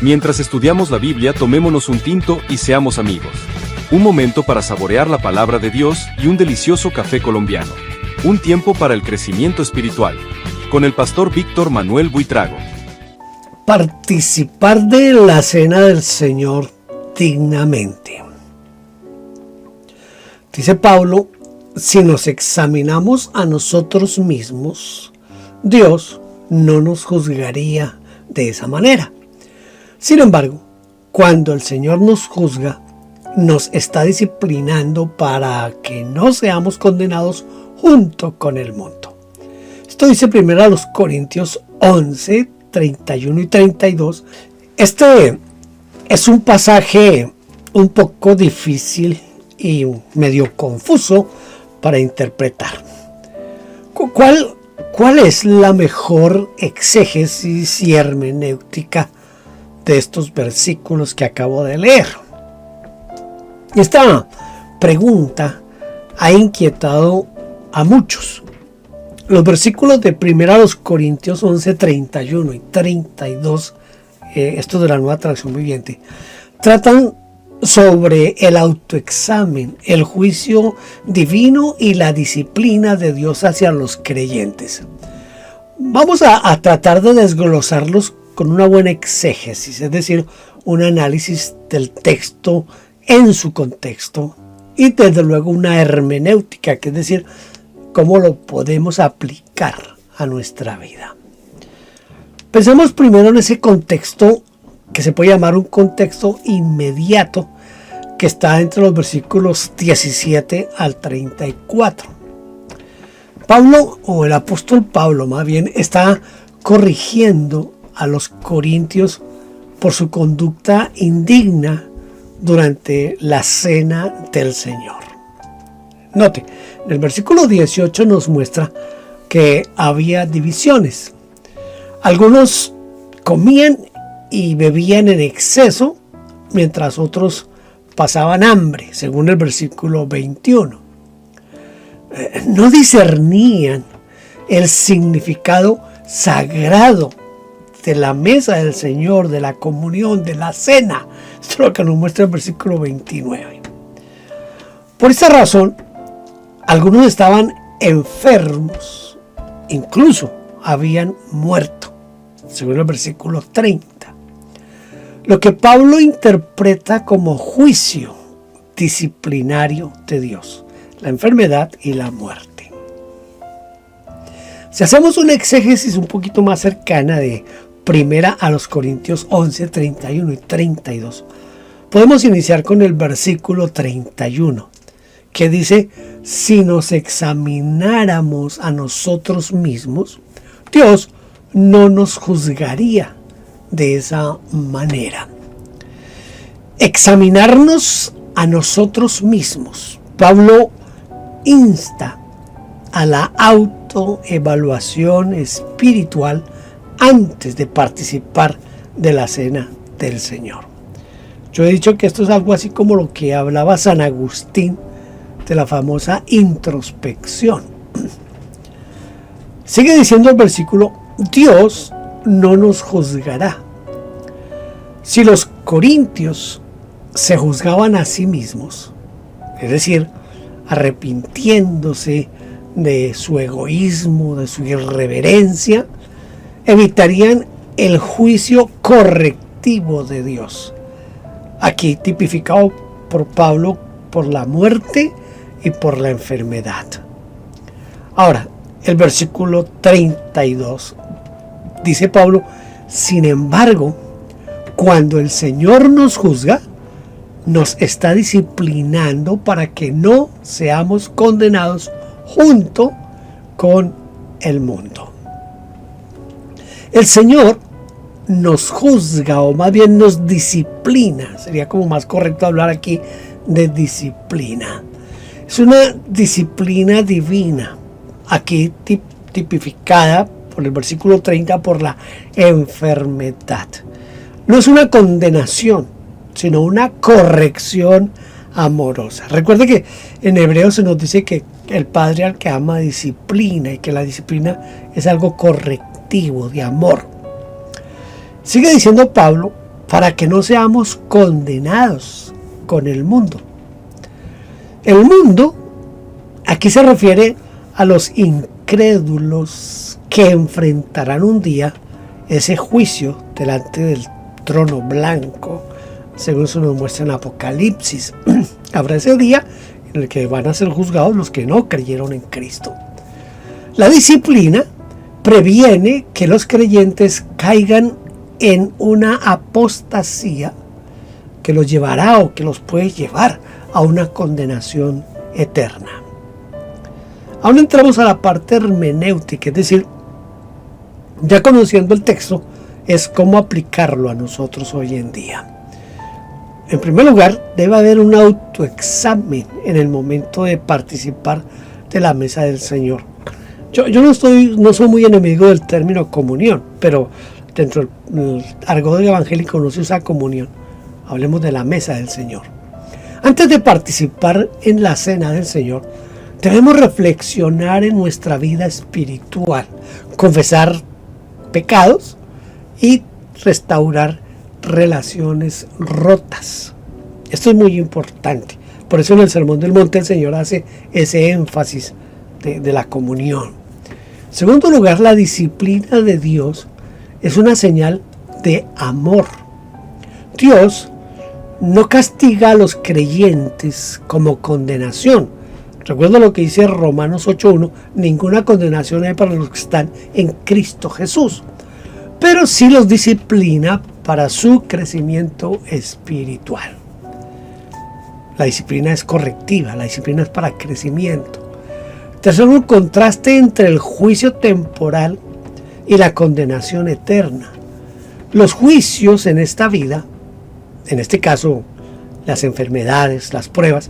Mientras estudiamos la Biblia, tomémonos un tinto y seamos amigos. Un momento para saborear la palabra de Dios y un delicioso café colombiano. Un tiempo para el crecimiento espiritual. Con el pastor Víctor Manuel Buitrago. Participar de la cena del Señor dignamente. Dice Pablo, si nos examinamos a nosotros mismos, Dios no nos juzgaría de esa manera. Sin embargo, cuando el Señor nos juzga, nos está disciplinando para que no seamos condenados junto con el mundo. Esto dice primero a los Corintios 11, 31 y 32. Este es un pasaje un poco difícil y medio confuso para interpretar. ¿Cuál es la mejor exégesis y hermenéutica de estos versículos que acabo de leer? Esta pregunta ha inquietado a muchos. Los versículos de 1 Corintios 11, 31 y 32, esto de la Nueva Traducción Viviente, tratan sobre el autoexamen, el juicio divino y la disciplina de Dios hacia los creyentes. Vamos a tratar de desglosarlos con una buena exégesis, es decir, un análisis del texto en su contexto y desde luego una hermenéutica, que es decir, cómo lo podemos aplicar a nuestra vida. Pensemos primero en ese contexto que se puede llamar un contexto inmediato, que está entre los versículos 17 al 34. Pablo, o el apóstol Pablo más bien, está corrigiendo a los corintios por su conducta indigna durante la cena del Señor. Note, en el versículo 18 nos muestra que había divisiones. Algunos comían y bebían en exceso, mientras otros pasaban hambre, según el versículo 21. No discernían el significado sagrado de la mesa del Señor, de la comunión, de la cena. Esto es lo que nos muestra el versículo 29. Por esta razón, algunos estaban enfermos, incluso habían muerto, según el versículo 30. Lo que Pablo interpreta como juicio disciplinario de Dios, la enfermedad y la muerte. Si hacemos una exégesis un poquito más cercana de 1 Corintios 11, 31 y 32, podemos iniciar con el versículo 31, que dice, si nos examináramos a nosotros mismos, Dios no nos juzgaría de esa manera. Examinarnos a nosotros mismos. Pablo insta a la autoevaluación espiritual antes de participar de la cena del Señor. Yo he dicho que esto es algo así como lo que hablaba San Agustín de la famosa introspección. Sigue diciendo el versículo, Dios no nos juzgará. Si los corintios se juzgaban a sí mismos, es decir, arrepintiéndose de su egoísmo, de su irreverencia, evitarían el juicio correctivo de Dios, aquí tipificado por Pablo por la muerte y por la enfermedad. Ahora, el versículo 32 dice Pablo, sin embargo, cuando el Señor nos juzga, nos está disciplinando para que no seamos condenados junto con el mundo. El Señor nos juzga, o más bien nos disciplina. Sería como más correcto hablar aquí de disciplina. Es una disciplina divina, aquí tipificada por el versículo 30 por la enfermedad. No es una condenación, sino una corrección amorosa. Recuerde que en hebreo se nos dice que el padre al que ama disciplina, y que la disciplina es algo correctivo, de amor. Sigue diciendo Pablo, para que no seamos condenados con el mundo. El mundo aquí se refiere a los incrédulos que enfrentarán un día ese juicio delante del trono blanco, según se nos muestra en Apocalipsis. Habrá ese día en el que van a ser juzgados los que no creyeron en Cristo. La disciplina previene que los creyentes caigan en una apostasía que los llevará o que los puede llevar a una condenación eterna. Ahora entramos a la parte hermenéutica, es decir, ya conociendo el texto, es cómo aplicarlo a nosotros hoy en día. En primer lugar, debe haber un autoexamen en el momento de participar de la mesa del Señor. Yo no soy muy enemigo del término comunión, pero dentro del argot evangélico no se usa comunión. Hablemos de la mesa del Señor. Antes de participar en la cena del Señor, debemos reflexionar en nuestra vida espiritual, confesar pecados y restaurar relaciones rotas. Esto es muy importante. Por eso en el Sermón del Monte el Señor hace ese énfasis de la comunión. En segundo lugar, la disciplina de Dios es una señal de amor. Dios no castiga a los creyentes como condenación. Recuerda lo que dice Romanos 8:1, ninguna condenación hay para los que están en Cristo Jesús. Pero sí los disciplina para su crecimiento espiritual. La disciplina es correctiva, la disciplina es para crecimiento. Tercero, un contraste entre el juicio temporal y la condenación eterna. Los juicios en esta vida, en este caso las enfermedades, las pruebas,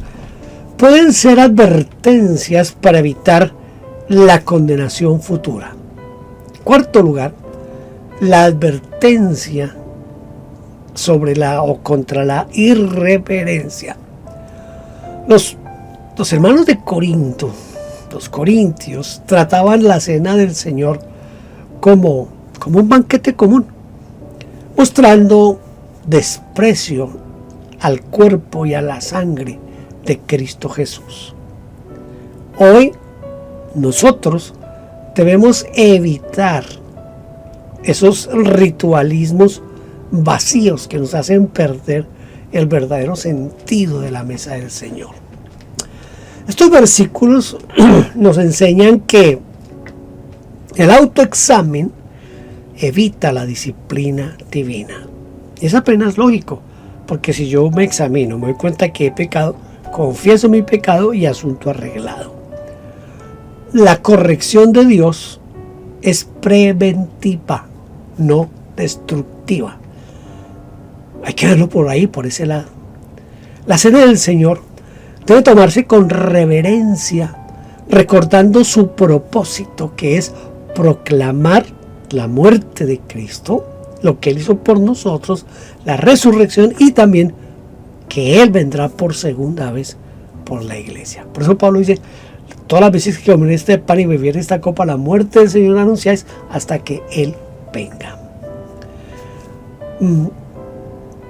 pueden ser advertencias para evitar la condenación futura. Cuarto lugar, la advertencia sobre contra la irreverencia. Los hermanos de Corinto, los corintios, trataban la cena del Señor como un banquete común, mostrando desprecio al cuerpo y a la sangre de Cristo Jesús. Hoy nosotros debemos evitar esos ritualismos vacíos que nos hacen perder el verdadero sentido de la mesa del Señor. Estos versículos nos enseñan que el autoexamen evita la disciplina divina. Y es apenas lógico, porque si yo me examino, me doy cuenta que he pecado, confieso mi pecado y asunto arreglado. La corrección de Dios es preventiva, no destructiva. Hay que verlo por ahí, por ese lado. La cena del Señor debe tomarse con reverencia, recordando su propósito, que es proclamar la muerte de Cristo, lo que Él hizo por nosotros, la resurrección y también que Él vendrá por segunda vez por la iglesia. Por eso Pablo dice, todas las veces que comen este pan y beber esta copa, la muerte del Señor anunciáis hasta que Él venga.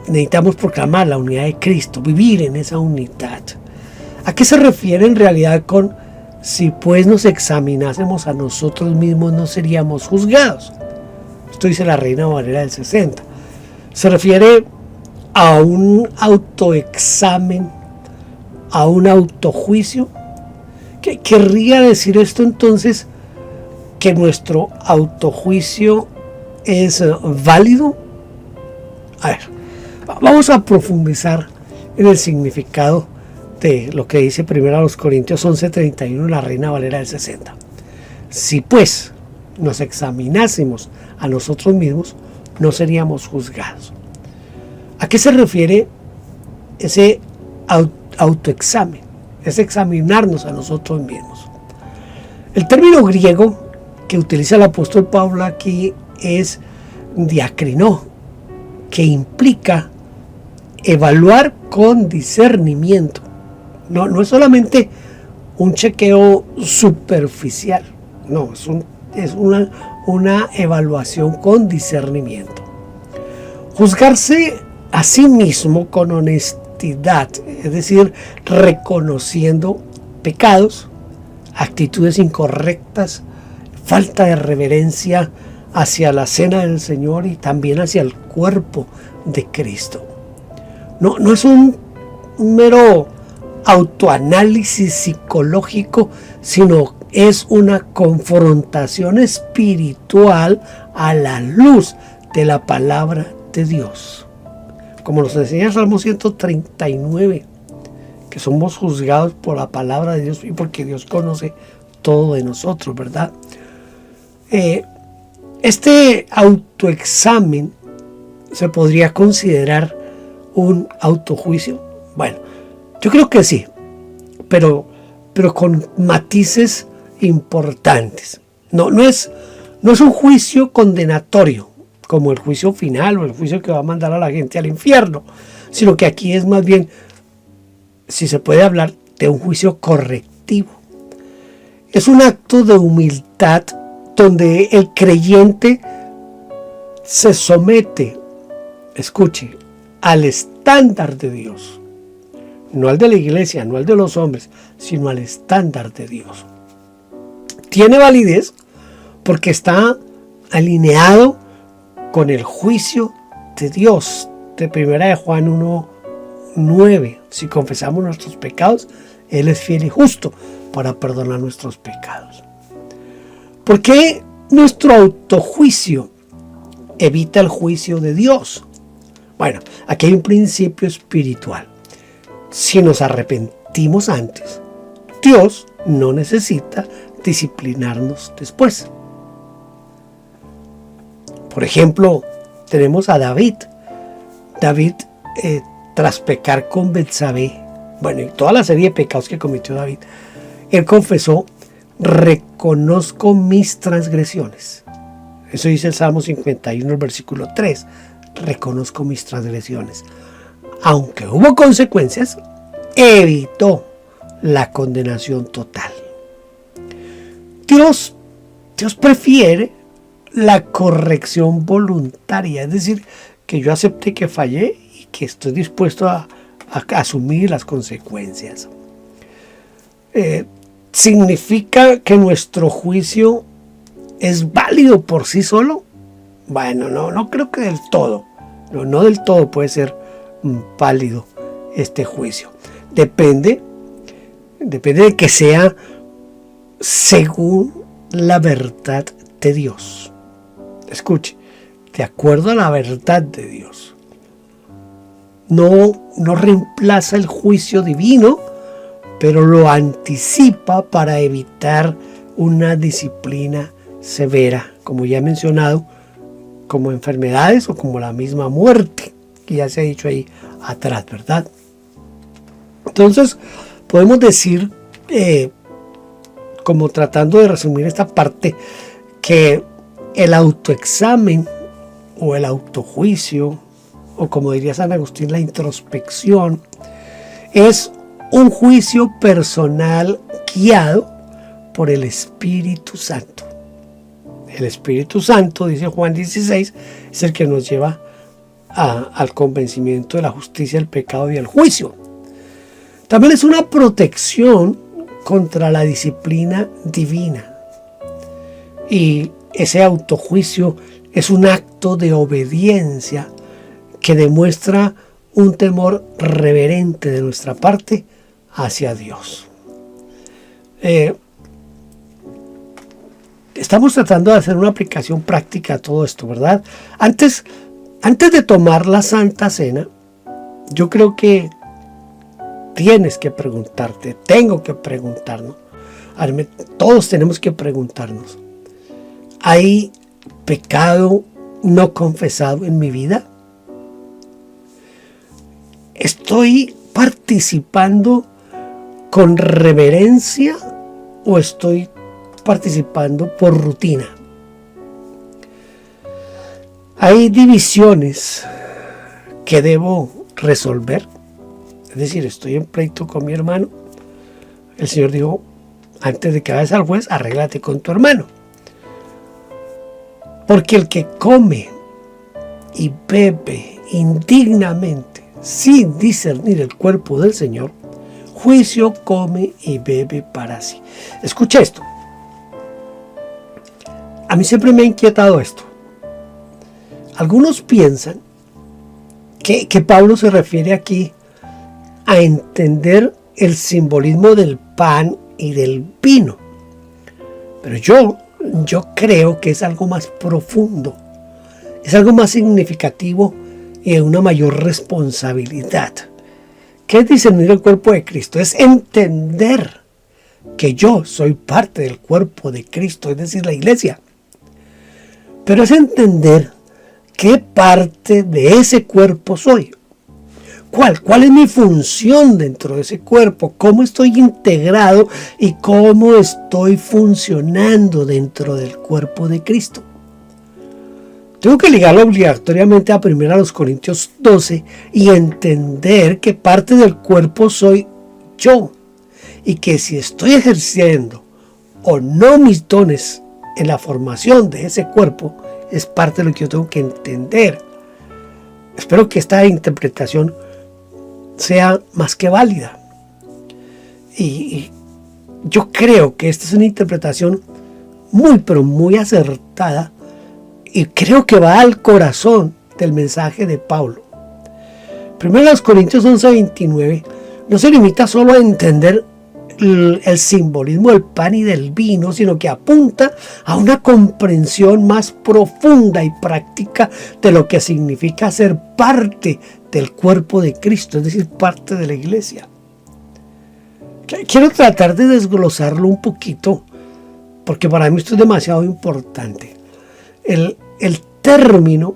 Necesitamos proclamar la unidad de Cristo, vivir en esa unidad. ¿A qué se refiere en realidad con si pues nos examinásemos a nosotros mismos no seríamos juzgados? Esto dice la Reina Valera del 60. Se refiere a un autoexamen, a un autojuicio. ¿Qué querría decir esto entonces? ¿Que nuestro autojuicio es válido? A ver, vamos a profundizar en el significado de lo que dice 1 Corintios 11:31 la Reina Valera del 60. Si pues nos examinásemos a nosotros mismos, no seríamos juzgados. ¿A qué se refiere ese autoexamen? Es examinarnos a nosotros mismos. El término griego que utiliza el apóstol Pablo aquí es diakrinó, que implica evaluar con discernimiento. No es solamente un chequeo superficial, no, es una evaluación con discernimiento. Juzgarse a sí mismo con honestidad, es decir, reconociendo pecados, actitudes incorrectas, falta de reverencia hacia la cena del Señor y también hacia el cuerpo de Cristo. No es un mero autoanálisis psicológico, sino es una confrontación espiritual a la luz de la palabra de Dios. Como nos enseña el Salmo 139, que somos juzgados por la palabra de Dios y porque Dios conoce todo de nosotros, ¿verdad? Este autoexamen se podría considerar un autojuicio. Bueno, yo creo que sí, pero con matices importantes. No es un juicio condenatorio, como el juicio final o el juicio que va a mandar a la gente al infierno, sino que aquí es más bien, si se puede hablar, de un juicio correctivo. Es un acto de humildad donde el creyente se somete, escuche, al estándar de Dios. No al de la iglesia, no al de los hombres, sino al estándar de Dios. Tiene validez porque está alineado con el juicio de Dios, de 1 Juan 1:9. Si confesamos nuestros pecados, Él es fiel y justo para perdonar nuestros pecados. ¿Por qué nuestro autojuicio evita el juicio de Dios? Bueno, aquí hay un principio espiritual. Si nos arrepentimos antes, Dios no necesita disciplinarnos después. Por ejemplo, tenemos a David. David, tras pecar con Betsabé, bueno, y toda la serie de pecados que cometió David, él confesó: reconozco mis transgresiones. Eso dice el Salmo 51, el versículo 3. Reconozco mis transgresiones. Aunque hubo consecuencias, evitó la condenación total. Dios prefiere la corrección voluntaria, es decir, que yo acepte que fallé y que estoy dispuesto a asumir las consecuencias. ¿Significa que nuestro juicio es válido por sí solo? Bueno, no creo que del todo. No del todo puede ser válido este juicio. Depende de que sea según la verdad de Dios. Escuche, de acuerdo a la verdad de Dios. No reemplaza el juicio divino, pero lo anticipa para evitar una disciplina severa, como ya he mencionado, como enfermedades o como la misma muerte, que ya se ha dicho ahí atrás, ¿verdad? Entonces, podemos decir, como tratando de resumir esta parte, que el autoexamen o el autojuicio, o como diría San Agustín, la introspección, es un juicio personal guiado por el Espíritu Santo. El Espíritu Santo, dice Juan 16, es el que nos lleva al convencimiento de la justicia, el pecado y el juicio. También es una protección contra la disciplina divina. Y ese autojuicio es un acto de obediencia que demuestra un temor reverente de nuestra parte hacia Dios. Estamos tratando de hacer una aplicación práctica a todo esto, ¿verdad? Antes de tomar la Santa Cena, yo creo que tienes que preguntarte, tengo que preguntarnos, todos tenemos que preguntarnos: ¿hay pecado no confesado en mi vida? ¿Estoy participando con reverencia o estoy participando por rutina? Hay divisiones que debo resolver. Es decir, estoy en pleito con mi hermano. El Señor dijo: antes de que vayas al juez, arréglate con tu hermano. Porque el que come y bebe indignamente, sin discernir el cuerpo del Señor, juicio come y bebe para sí. Escucha esto. A mí siempre me ha inquietado esto. Algunos piensan que Pablo se refiere aquí a entender el simbolismo del pan y del vino. Pero yo creo que es algo más profundo, es algo más significativo y de una mayor responsabilidad. ¿Qué es discernir el cuerpo de Cristo? Es entender que yo soy parte del cuerpo de Cristo, es decir, la iglesia. Pero es entender qué parte de ese cuerpo soy. ¿Cuál es mi función dentro de ese cuerpo? ¿Cómo estoy integrado y cómo estoy funcionando dentro del cuerpo de Cristo? Tengo que ligarlo obligatoriamente a 1 Corintios 12 y entender que parte del cuerpo soy yo. Y que si estoy ejerciendo o no mis dones en la formación de ese cuerpo, es parte de lo que yo tengo que entender. Espero que esta interpretación sea más que válida. Y yo creo que esta es una interpretación muy, pero muy acertada, y creo que va al corazón del mensaje de Pablo. 1 Corintios 11:29 no se limita solo a entender el simbolismo del pan y del vino, sino que apunta a una comprensión más profunda y práctica de lo que significa ser parte del cuerpo de Cristo, es decir, parte de la iglesia. Quiero tratar de desglosarlo un poquito, porque para mí esto es demasiado importante. El término,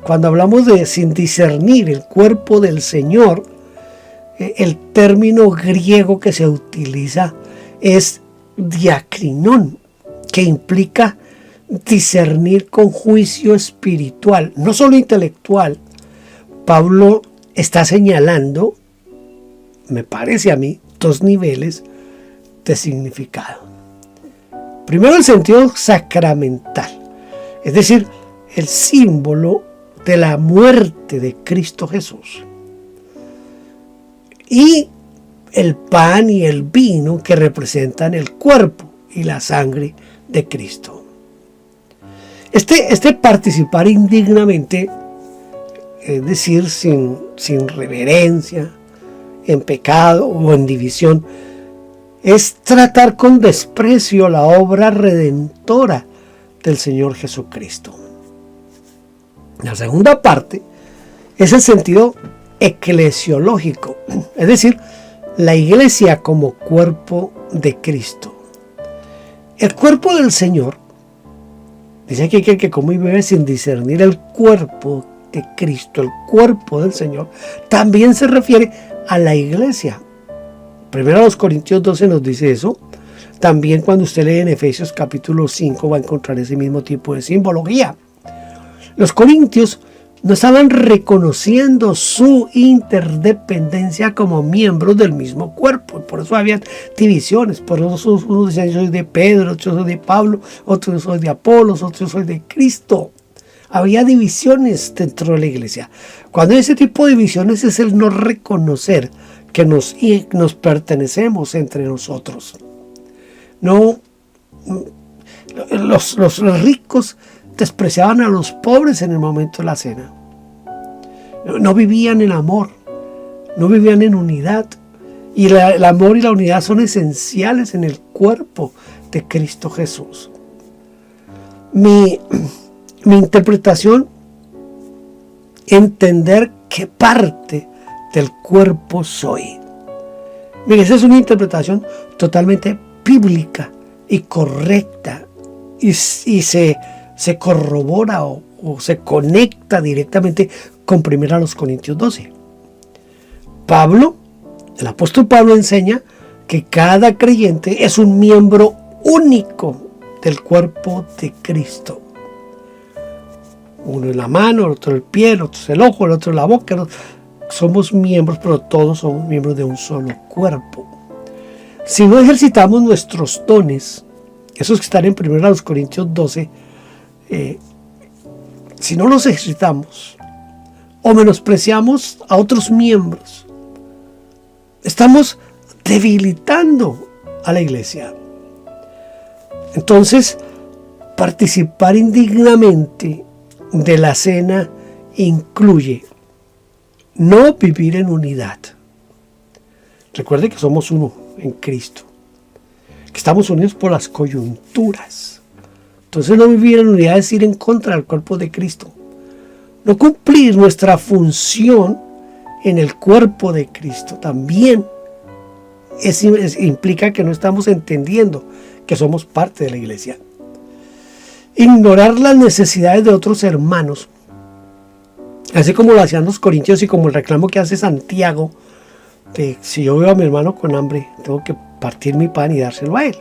cuando hablamos de sin discernir el cuerpo del Señor, el término griego que se utiliza es diakrinón, que implica discernir con juicio espiritual, no solo intelectual. Pablo está señalando, me parece a mí, dos niveles de significado. Primero, el sentido sacramental, es decir, el símbolo de la muerte de Cristo Jesús. Y el pan y el vino que representan el cuerpo y la sangre de Cristo. Este participar indignamente, es decir, sin reverencia, en pecado o en división, es tratar con desprecio la obra redentora del Señor Jesucristo. La segunda parte es el sentido eclesiológico, es decir, la iglesia como cuerpo de Cristo. El cuerpo del Señor, dice aquí que come y bebe sin discernir el cuerpo de Cristo, el cuerpo del Señor, también se refiere a la iglesia. 1 Corintios 12 nos dice eso. También cuando usted lee en Efesios capítulo 5 va a encontrar ese mismo tipo de simbología. Los corintios no estaban reconociendo su interdependencia como miembros del mismo cuerpo. Por eso había divisiones. Por eso unos decían yo soy de Pedro, otros soy de Pablo, otros soy de Apolos, otros soy de Cristo. Había divisiones dentro de la iglesia. Cuando hay ese tipo de divisiones es el no reconocer que nos pertenecemos entre nosotros. No, los ricos despreciaban a los pobres en el momento de la cena. No vivían en amor, no vivían en unidad. Y el amor y la unidad son esenciales en el cuerpo de Cristo Jesús. Mi interpretación, entender qué parte del cuerpo soy. Mire, esa es una interpretación totalmente bíblica y correcta y se corrobora o se conecta directamente con 1 Corintios 12. El apóstol Pablo enseña que cada creyente es un miembro único del cuerpo de Cristo. Uno en la mano, el otro el pie, el otro es el ojo, el otro la boca. Somos miembros, pero todos somos miembros de un solo cuerpo. Si no ejercitamos nuestros dones, esos que están en 1 Corintios 12, si no nos ejercitamos o menospreciamos a otros miembros, estamos debilitando a la iglesia. Entonces, participar indignamente de la cena incluye no vivir en unidad. Recuerde que somos uno en Cristo, que estamos unidos por las coyunturas. Entonces, no vivir en unidad es ir en contra del cuerpo de Cristo. No cumplir nuestra función en el cuerpo de Cristo también implica que no estamos entendiendo que somos parte de la iglesia. Ignorar las necesidades de otros hermanos, así como lo hacían los corintios y como el reclamo que hace Santiago, de si yo veo a mi hermano con hambre, tengo que partir mi pan y dárselo a él.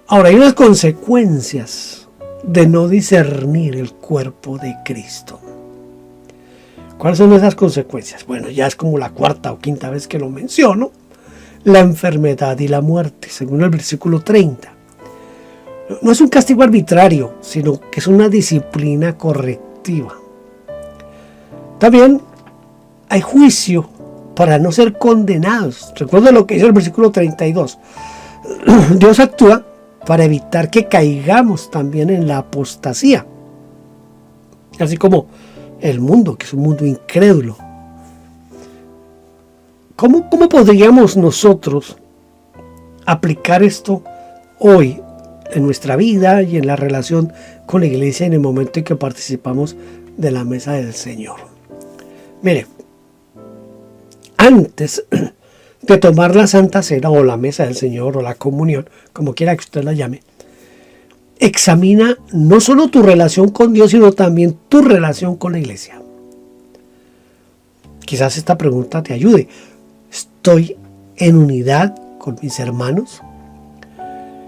Ahora, hay unas consecuencias de no discernir el cuerpo de Cristo. ¿Cuáles son esas consecuencias? Bueno, ya es como la cuarta o quinta vez que lo menciono. La enfermedad y la muerte, según el versículo 30. No es un castigo arbitrario, sino que es una disciplina correctiva. También hay juicio para no ser condenados. Recuerda lo que dice el versículo 32. Dios actúa para evitar que caigamos también en la apostasía. Así como el mundo, que es un mundo incrédulo. ¿Cómo podríamos nosotros aplicar esto hoy en nuestra vida y en la relación con la iglesia en el momento en que participamos de la mesa del Señor? Mire, antes de tomar la Santa Cena o la mesa del Señor o la comunión, como quiera que usted la llame, examina no solo tu relación con Dios, sino también tu relación con la iglesia. Quizás esta pregunta te ayude. ¿Estoy en unidad con mis hermanos?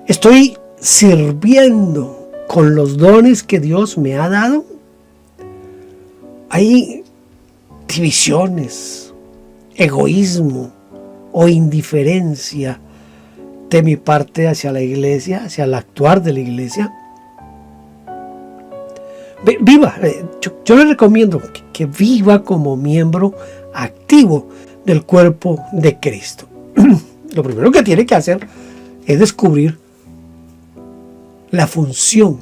¿Estoy sirviendo con los dones que Dios me ha dado? ¿Hay divisiones, egoísmo o indiferencia de mi parte hacia la iglesia, hacia el actuar de la iglesia? Viva, yo le recomiendo que viva como miembro activo del cuerpo de Cristo. Lo primero que tiene que hacer es descubrir la función.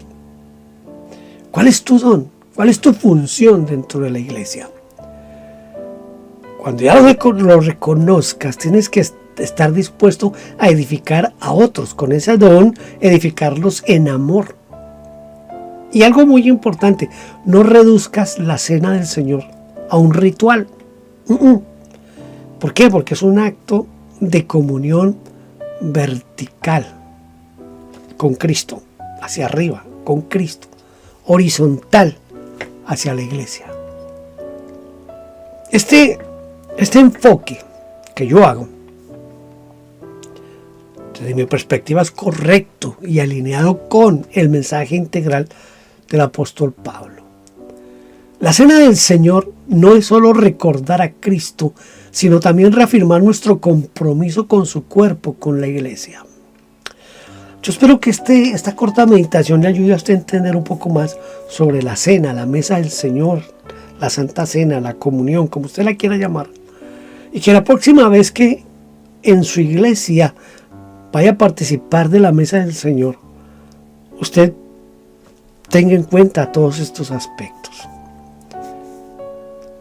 ¿Cuál es tu don? ¿Cuál es tu función dentro de la iglesia? Cuando ya lo reconozcas, tienes que estar dispuesto a edificar a otros. Con ese don, edificarlos en amor. Y algo muy importante, no reduzcas la cena del Señor a un ritual. ¿Por qué? Porque es un acto de comunión vertical con Cristo, hacia arriba, con Cristo, horizontal hacia la iglesia. Este enfoque que yo hago, desde mi perspectiva, es correcto y alineado con el mensaje integral del apóstol Pablo. La cena del Señor no es solo recordar a Cristo, sino también reafirmar nuestro compromiso con su cuerpo, con la iglesia. Yo espero que esta corta meditación le ayude a usted a entender un poco más sobre la cena, la mesa del Señor, la Santa Cena, la comunión, como usted la quiera llamar. Y que la próxima vez que en su iglesia vaya a participar de la mesa del Señor, usted tenga en cuenta todos estos aspectos.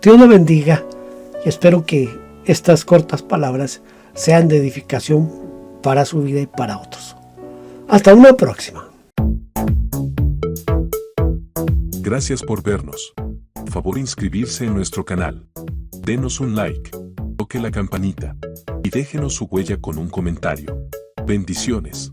Dios lo bendiga y espero que estas cortas palabras sean de edificación para su vida y para otros. Hasta una próxima. Gracias por vernos. Favor inscribirse en nuestro canal. Denos un like, toque la campanita y déjenos su huella con un comentario. Bendiciones.